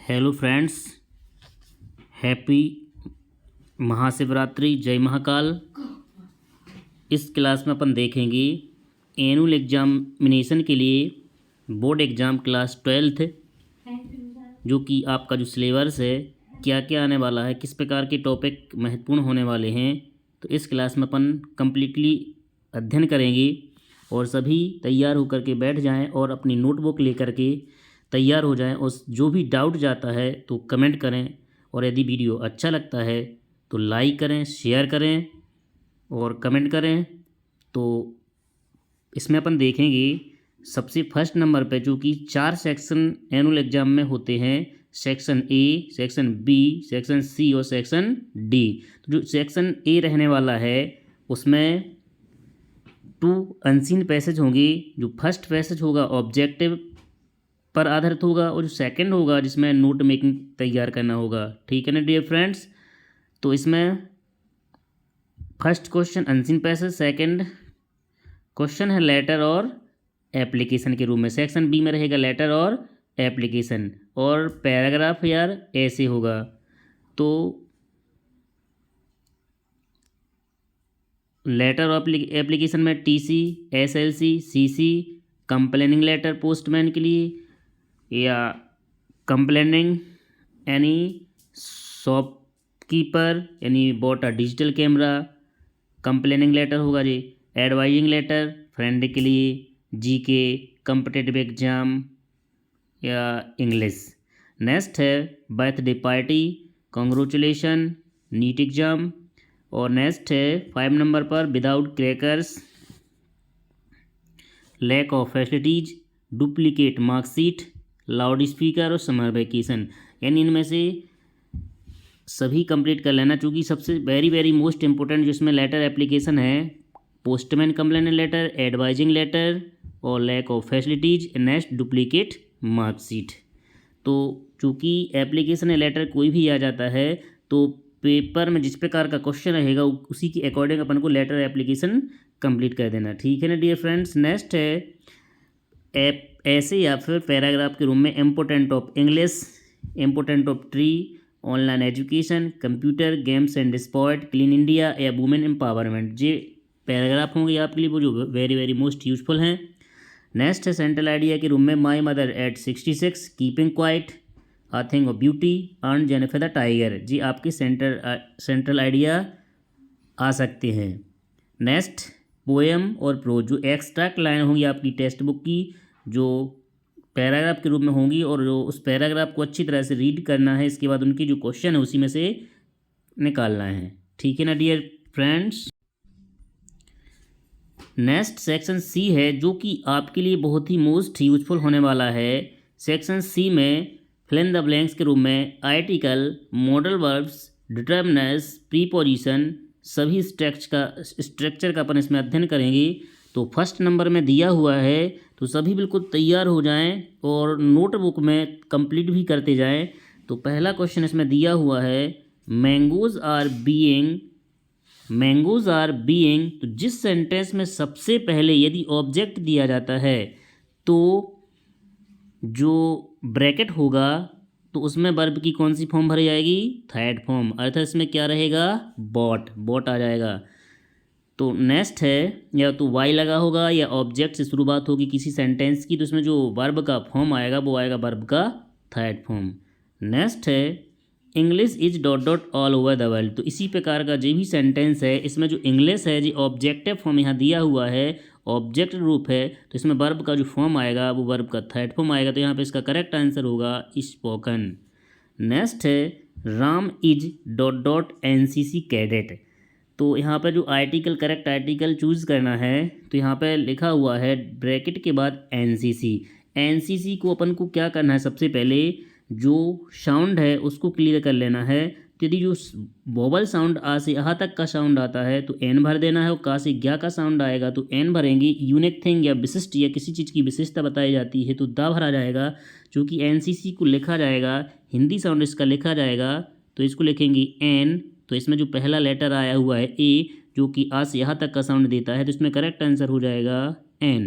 Hello friends, happy Mahashivratri, जय महाकाल। इस class में अपन देखेंगे एनुअल एग्जामिनेशन के लिए बोर्ड एग्ज़ाम क्लास 12th, जो कि आपका जो सिलेबस है क्या क्या आने वाला है, किस प्रकार के टॉपिक महत्वपूर्ण होने वाले हैं। तो इस क्लास में अपन कम्प्लीटली अध्ययन करेंगे और सभी तैयार होकर के बैठ जाएं और अपनी नोटबुक लेकर के तैयार हो जाएं। और जो भी डाउट जाता है तो कमेंट करें, और यदि वीडियो अच्छा लगता है तो लाइक करें, शेयर करें और कमेंट करें। तो इसमें अपन देखेंगे सबसे फर्स्ट नंबर पे, जो कि 4 सेक्शन एनुअल एग्जाम में होते हैं, section A, section B, section C और सेक्शन डी। तो जो सेक्शन ए रहने वाला है उसमें 2 अनसीन पैसेज होंगे। जो फर्स्ट पैसेज होगा ऑब्जेक्टिव पर आधारित होगा, और जो सेकंड होगा जिसमें नोट मेकिंग तैयार करना होगा। ठीक है ना डियर फ्रेंड्स। तो इसमें first question unseen passage, second question है लेटर और एप्लीकेशन के रूप में। सेक्शन बी में रहेगा लेटर और एप्लीकेशन, और पैराग्राफ यार ऐसे होगा। तो लेटर और एप्लीकेशन में TC, SLC, CC, complaining letter postman के लिए, या कंप्लेनिंग एनी शॉपकीपर यानी bought a digital camera, complaining letter होगा जी। एडवाइजिंग लेटर फ्रेंड के लिए, जीके, कॉम्पिटिटिव एग्जाम या इंग्लिश। नेक्स्ट है birthday party, congratulation, NEET exam. और नेक्स्ट है 5 नंबर पर without crackers, lack of facilities, duplicate marksheet, loudspeaker और समर वेकेशन। यानी इनमें से सभी कंप्लीट कर लेना, चूँकि सबसे वेरी मोस्ट इंपॉर्टेंट जिसमें लेटर एप्लीकेशन है, postman complaint letter, advising letter और lack of facilities, next duplicate marksheet. तो चूँकि एप्लीकेशन या लेटर कोई भी आ जाता है तो पेपर में जिस प्रकार का क्वेश्चन रहेगा उसी के अकॉर्डिंग अपन को लेटर एप्लीकेशन कंप्लीट कर देना। ठीक है ना डियर फ्रेंड्स। नेक्स्ट है ऐसे या फिर पैराग्राफ के रूप में important of English, important of tree, online education, computer games and sport, clean India या वुमेन एम्पावरमेंट। ये पैराग्राफ होंगे आपके लिए वो जो वेरी मोस्ट यूजफुल हैं। नेक्स्ट है सेंट्रल आइडिया के रूम में my mother at 66, keeping quiet, a thing of beauty, अर्न जेनिफर द टाइगर। जी आपके सेंट्रल आइडिया आ सकते हैं। नेक्स्ट पोएम और प्रोज, जो एक्सट्रैक्ट लाइन होंगी आपकी टेक्स्ट बुक की, जो पैराग्राफ के रूप में होंगी, और जो उस पैराग्राफ को अच्छी तरह से रीड करना है। इसके बाद उनकी जो क्वेश्चन है उसी में से निकालना है। ठीक है ना dear friends. Next section C है, जो कि आपके लिए बहुत ही मोस्ट यूजफुल होने वाला है। सेक्शन सी में फिल इन द ब्लैंक्स के रूप में article, modal verbs, determiners, preposition, सभी स्ट्रक्चर का अपन इसमें अध्ययन करेंगे। तो फर्स्ट नंबर में दिया हुआ है, तो सभी बिल्कुल तैयार हो जाएं और नोटबुक में कंप्लीट भी करते जाएं। तो पहला क्वेश्चन इसमें दिया हुआ है, मैंगोज आर बीइंग। तो जिस सेंटेंस में सबसे पहले यदि ऑब्जेक्ट दिया जाता है तो जो ब्रैकेट होगा तो उसमें वर्ब की कौन सी फॉर्म भरी जाएगी, थर्ड फॉर्म। अर्थात इसमें क्या रहेगा, बॉट आ जाएगा। तो नेक्स्ट है, या तो वाई लगा होगा या ऑब्जेक्ट से शुरुआत होगी किसी सेंटेंस की, तो इसमें जो वर्ब का फॉर्म आएगा वो आएगा वर्ब का थर्ड फॉर्म। नेक्स्ट है English is dot all over the world. तो इसी प्रकार का जो भी सेंटेंस है, इसमें जो इंग्लिश है जी ऑब्जेक्टिव फॉर्म यहाँ दिया हुआ है, ऑब्जेक्ट रूप है, तो इसमें वर्ब का जो फॉर्म आएगा वो वर्ब का थर्ड फॉर्म आएगा। तो यहाँ पे इसका करेक्ट आंसर होगा स्पोकन। नेक्स्ट है Ram is dot NCC cadet. तो यहाँ पर जो आर्टिकल, करेक्ट आर्टिकल चूज़ करना है, तो यहाँ पर लिखा हुआ है ब्रैकेट के बाद एनसीसी। एनसीसी को अपन को क्या करना है, सबसे पहले जो साउंड है उसको क्लियर कर लेना है। तो यदि जो वोवल साउंड आ से यहाँ तक का साउंड आता है तो एन भर देना है, और का से ग्या का साउंड आएगा तो एन भरेंगे। यूनिक थिंग या विशिष्ट या किसी चीज़ की विशेषता बताई जाती है तो दा भरा जाएगा। चूँकि एनसीसी को लिखा जाएगा, हिंदी साउंड इसका लिखा जाएगा, तो इसको लिखेंगे एन। तो इसमें जो पहला लेटर आया हुआ है ए, जो कि आ से यहाँ तक का साउंड देता है, तो इसमें करेक्ट आंसर हो जाएगा एन।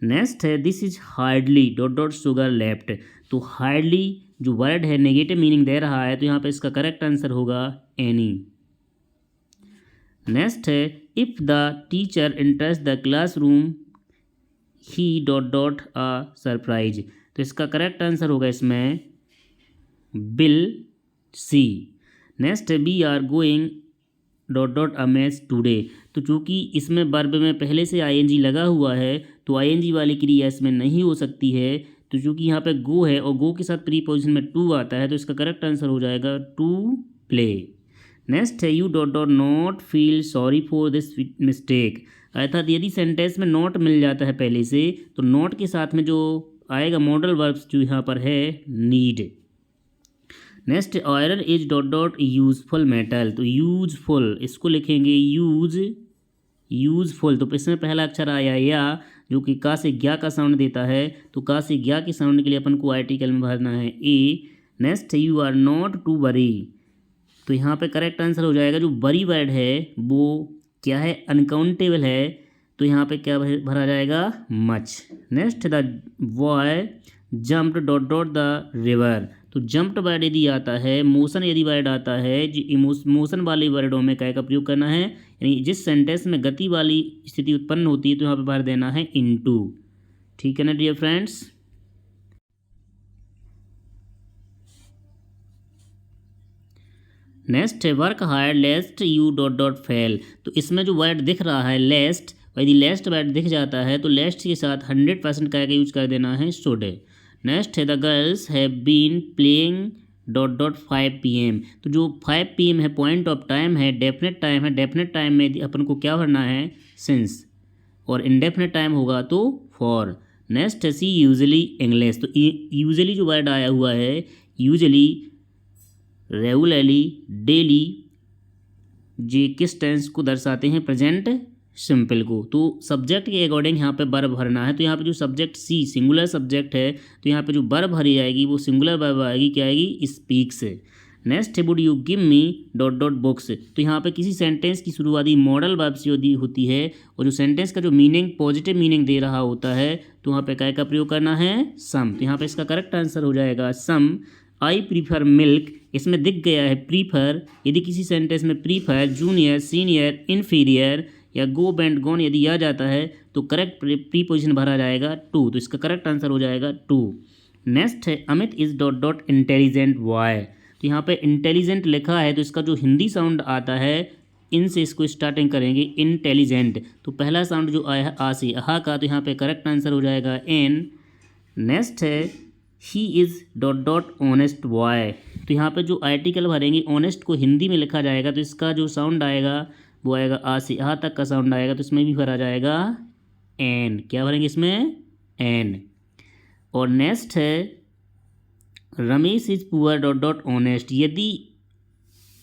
नेक्स्ट है this is hardly dot dot sugar left. तो हार्डली जो वर्ड है नेगेटिव मीनिंग दे रहा है, तो यहाँ पे इसका करेक्ट आंसर होगा एनी। नेक्स्ट है if the teacher enters the classroom he dot dot a surprise. तो इसका करेक्ट आंसर होगा इसमें बिल सी। नेक्स्ट है we are going dot dot a match today. तो चूँकि इसमें वर्ब में पहले से आईएनजी लगा हुआ है, तो आईएनजी वाली क्रिया इसमें नहीं हो सकती है। तो चूँकि यहाँ पे गो है और गो के साथ प्रीपोजिशन में टू आता है, तो इसका करेक्ट आंसर हो जाएगा टू प्ले। नेक्स्ट है U dot dot not feel sorry for this mistake. अर्थात यदि सेंटेंस में नॉट मिल जाता है पहले से, तो नॉट के साथ में जो आएगा मॉडल वर्ब्स जो यहाँ पर है need. Next iron is dot dot useful metal. तो यूजफुल इसको लिखेंगे यूजफुल। तो इसमें पहला अक्षर आया या, जो कि का से ज्ञा का साउंड देता है, तो का से ज्ञा के साउंड के लिए अपन को आर्टिकल में भरना है a. Next you are not to worry. तो यहाँ पे करेक्ट आंसर हो जाएगा जो वरी वर्ड है वो क्या है, अनकाउंटेबल है, तो यहाँ पे क्या भरा जाएगा much. Next the boy jumped dot dot the river. तो जंप्ड वर्ड यदि आता है, मोशन यदि वर्ड आता है, जो मोशन वाले वर्डों में क्या का प्रयोग करना है, यानी जिस सेंटेंस में गति वाली स्थिति उत्पन्न होती है, तो यहाँ पे भर देना है इनटू। ठीक है ना डियर फ्रेंड्स। नेक्स्ट है work hard लेस्ट U dot dot fail. तो इसमें जो वर्ड दिख रहा है लेस्ट, यदि लेस्ट वर्ड दिख जाता है तो लेस्ट के साथ 100% का यूज कर देना है शुड। नेक्स्ट है the girls have been playing dot dot 5 PM। तो जो 5 PM है पॉइंट ऑफ टाइम है, डेफिनेट टाइम है, डेफिनेट टाइम में अपन को क्या भरना है सिंस, और इनडेफिनेट टाइम होगा तो फॉर। नेक्स्ट है सी यूजली इंग्लिश। तो यूजली जो वर्ड आया हुआ है, यूजली, रेगुलरली, डेली, ये किस टेंस को दर्शाते हैं, प्रेजेंट सिंपल को। तो सब्जेक्ट के अकॉर्डिंग यहाँ पे वर्ब भरना है। तो यहाँ पे जो सब्जेक्ट सी सिंगुलर सब्जेक्ट है, तो यहाँ पे जो वर्ब भरी जाएगी वो सिंगुलर वर्ब आएगी, क्या आएगी, स्पीक्स। नेक्स्ट है would you give me dot dot books. तो यहाँ पे किसी सेंटेंस की शुरुआती मॉडल वर्ब से यदि होती है और जो सेंटेंस का जो मीनिंग पॉजिटिव मीनिंग दे रहा होता है, तो वहाँ पे क्या का प्रयोग करना है सम। तो यहाँ पे इसका करेक्ट आंसर हो जाएगा सम। आई प्रीफर मिल्क, इसमें दिख गया है प्रीफर। यदि किसी सेंटेंस में प्रीफर, जूनियर, सीनियर, इन्फीरियर या गो बैंड गॉन यदि आ जाता है, तो करेक्ट प्रीपोजिशन भरा जाएगा टू। तो इसका करेक्ट आंसर हो जाएगा टू। नेक्स्ट है Amit is dot dot intelligent why. तो यहाँ पे इंटेलिजेंट लिखा है, तो इसका जो हिंदी साउंड आता है, इन से इसको स्टार्टिंग करेंगे इंटेलिजेंट। तो पहला साउंड जो आया है आ से अहा का, तो यहाँ पे करेक्ट आंसर हो जाएगा एन। नेक्स्ट है he is dot dot honest why. तो यहाँ पे जो आर्टिकल भरेंगे ऑनेस्ट को हिंदी में लिखा जाएगा, तो इसका जो साउंड आएगा वो आएगा आ से आ तक का साउंड आएगा, तो इसमें भी भरा जाएगा एन। क्या भरेंगे इसमें एन। और नेक्स्ट है Ramesh is poor dot dot honest. यदि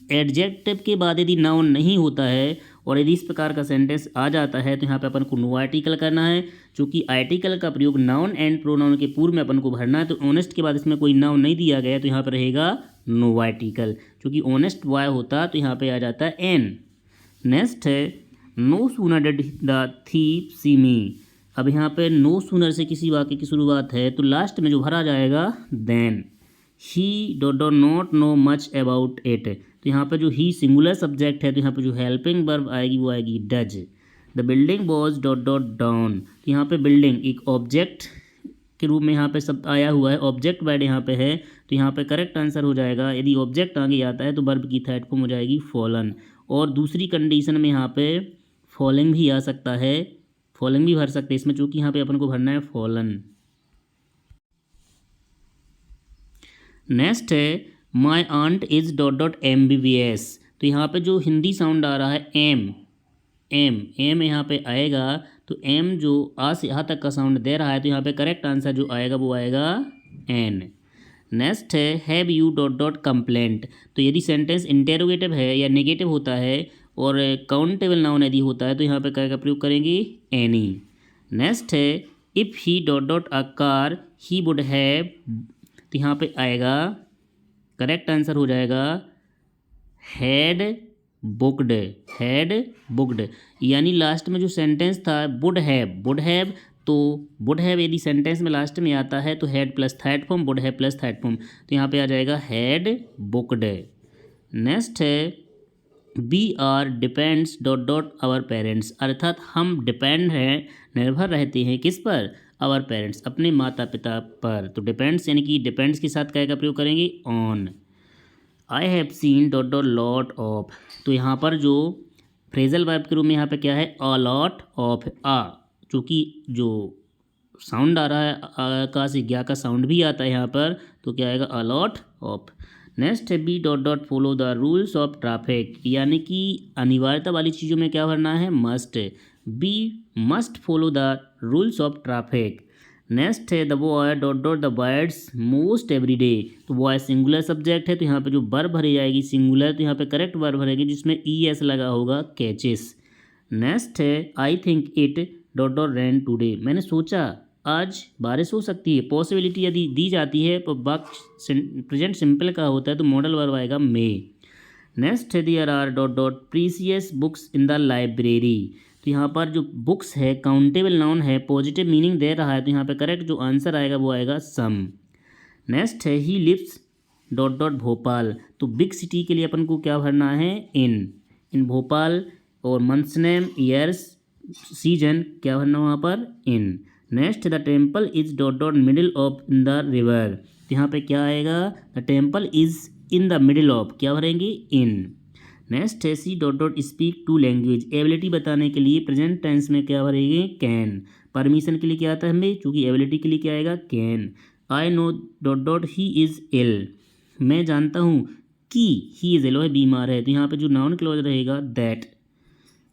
एडजेक्टिव के बाद यदि नाउन नहीं होता है और यदि इस प्रकार का सेंटेंस आ जाता है, तो यहाँ पे अपन को नो आर्टिकल करना है। क्योंकि आर्टिकल का प्रयोग नाउन एंड प्रोनाउन के पूर्व में अपन को भरना है। तो ऑनेस्ट के बाद इसमें कोई नाउन नहीं दिया गया, तो यहाँ पर रहेगा नो आर्टिकल। क्योंकि ऑनेस्ट वाई होता तो यहाँ पे आ जाता है एन। नेक्स्ट है no sooner did the thief see me. अब यहाँ पे नो सूनर से किसी वाक्य की शुरुआत है, तो लास्ट में जो भरा जाएगा then. He dot dot not know much about it. तो यहाँ पे जो ही सिंगुलर सब्जेक्ट है, तो यहाँ पे जो हेल्पिंग वर्ब आएगी वो आएगी does. The building was dot dot down. तो यहाँ पे बिल्डिंग एक ऑब्जेक्ट के रूप में यहाँ पे सब आया हुआ है, ऑब्जेक्ट वर्ड यहाँ पे है, तो यहाँ पे करेक्ट आंसर हो जाएगा, यदि ऑब्जेक्ट आगे आता है तो वर्ब की थर्ड फॉर्म हो जाएगी फॉलन। और दूसरी कंडीशन में यहाँ पे फॉलिंग भी आ सकता है, फॉलिंग भी भर सकते हैं इसमें, चूँकि यहाँ पे अपन को भरना है फॉलन। नेक्स्ट है my aunt is dot dot MBBS। तो यहाँ पे जो हिंदी साउंड आ रहा है एम, एम यहाँ पे आएगा, तो एम जो आ से आ तक का साउंड दे रहा है, तो यहाँ पे करेक्ट आंसर जो आएगा वो आएगा एन। नेक्स्ट है have U dot dot complaint. तो यदि सेंटेंस इंटेरोगेटिव है या नेगेटिव होता है और काउंटेबल नाउन यदि होता है, तो यहाँ पे क्या का प्रयोग करेंगे एनी। नेक्स्ट है if he dot dot a car he would have. तो यहाँ पे आएगा करेक्ट आंसर हो जाएगा हैड बुक्ड, यानी लास्ट में जो सेंटेंस था वुड हैव तो वुड हैव यदि सेंटेंस में लास्ट में आता है तो had plus third form, would have plus third form, तो यहाँ पे आ जाएगा हैड बुक्ड। नेक्स्ट है we are depends dot dot our parents, अर्थात हम डिपेंड हैं, निर्भर रहते हैं किस पर, आवर पेरेंट्स, अपने माता पिता पर। तो डिपेंड्स यानी कि डिपेंड्स के साथ क्या का प्रयोग करेंगे, on. I have seen dot dot lot of, तो यहाँ पर जो फ्रेजल वर्ब के रूप में यहाँ पे क्या है, अ लॉट ऑफ, आ, चूँकि जो साउंड आ रहा है का से ज्ञा का साउंड भी आता है यहाँ पर, तो क्या आएगा, अ लॉट ऑफ। नेक्स्ट है B dot dot follow the rules of traffic, यानी कि अनिवार्यता वाली चीज़ों में क्या भरना है, must. B must follow the rules of traffic. Next है the boy dot dot the birds most every day, तो बॉय सिंगुलर सब्जेक्ट है, तो यहाँ पे जो वर्ब भरी जाएगी सिंगुलर, तो यहाँ पे करेक्ट वर्ब भरेगी जिसमें ई एस लगा होगा, कैचेस। नेक्स्ट है I think it dot dot rain today, मैंने सोचा आज बारिश हो सकती है, पॉसिबिलिटी यदि दी जाती है तो वाक्य प्रेजेंट सिंपल का होता है तो मॉडल वर्ब आएगा मे। नेक्स्ट है there are dot dot precious books in the library, तो यहाँ पर जो बुक्स है काउंटेबल नाउन है, पॉजिटिव मीनिंग दे रहा है, तो यहाँ पे करेक्ट जो आंसर आएगा वो आएगा सम। नेक्स्ट है he lives dot dot Bhopal, तो बिग सिटी के लिए अपन को क्या भरना है, इन भोपाल, और मंथ्स नेम, ईयर्स, सीजन क्या भरना वहाँ पर, in. Next the temple is dot dot middle of in the river, तो यहाँ पे क्या आएगा, the temple is in the middle of, क्या भरेंगे, इन। नेक्स्ट है C dot dot speak two language, ability बताने के लिए प्रेजेंट टेंस में क्या भरेंगे, कैन। परमिशन के लिए क्या आता है हमें, चूँकि एबिलिटी के लिए क्या आएगा, can. I know dot dot he is ill, मैं जानता हूँ कि ही इज़ इल, वह बीमार है, तो यहाँ पे जो नाउन क्लॉज रहेगा that.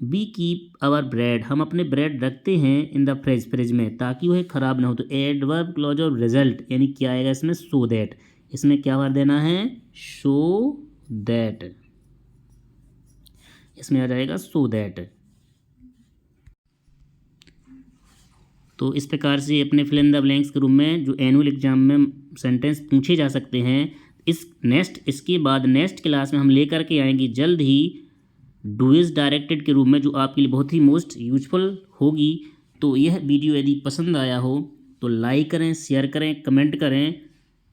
We keep our bread, हम अपने ब्रेड रखते हैं इन द फ्रिज में ताकि वह ख़राब ना हो, तो एडवर्ब क्लॉज ऑफ रिजल्ट यानी क्या आएगा इसमें, सो दैट, इसमें क्या भर देना है, शो दैट, इसमें आ जाएगा सो दैट। तो इस प्रकार से अपने फिल इन द ब्लैंक्स के रूप में जो एनुअल एग्जाम में सेंटेंस पूछे जा सकते हैं। इसके बाद नेक्स्ट क्लास में हम लेकर के आएंगे जल्द ही डू इज़ डायरेक्टेड के रूप में, जो आपके लिए बहुत ही मोस्ट यूजफुल होगी। तो यह वीडियो यदि पसंद आया हो तो लाइक करें, शेयर करें, कमेंट करें,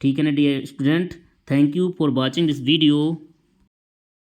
ठीक है ना dear student. Thank you for watching this video.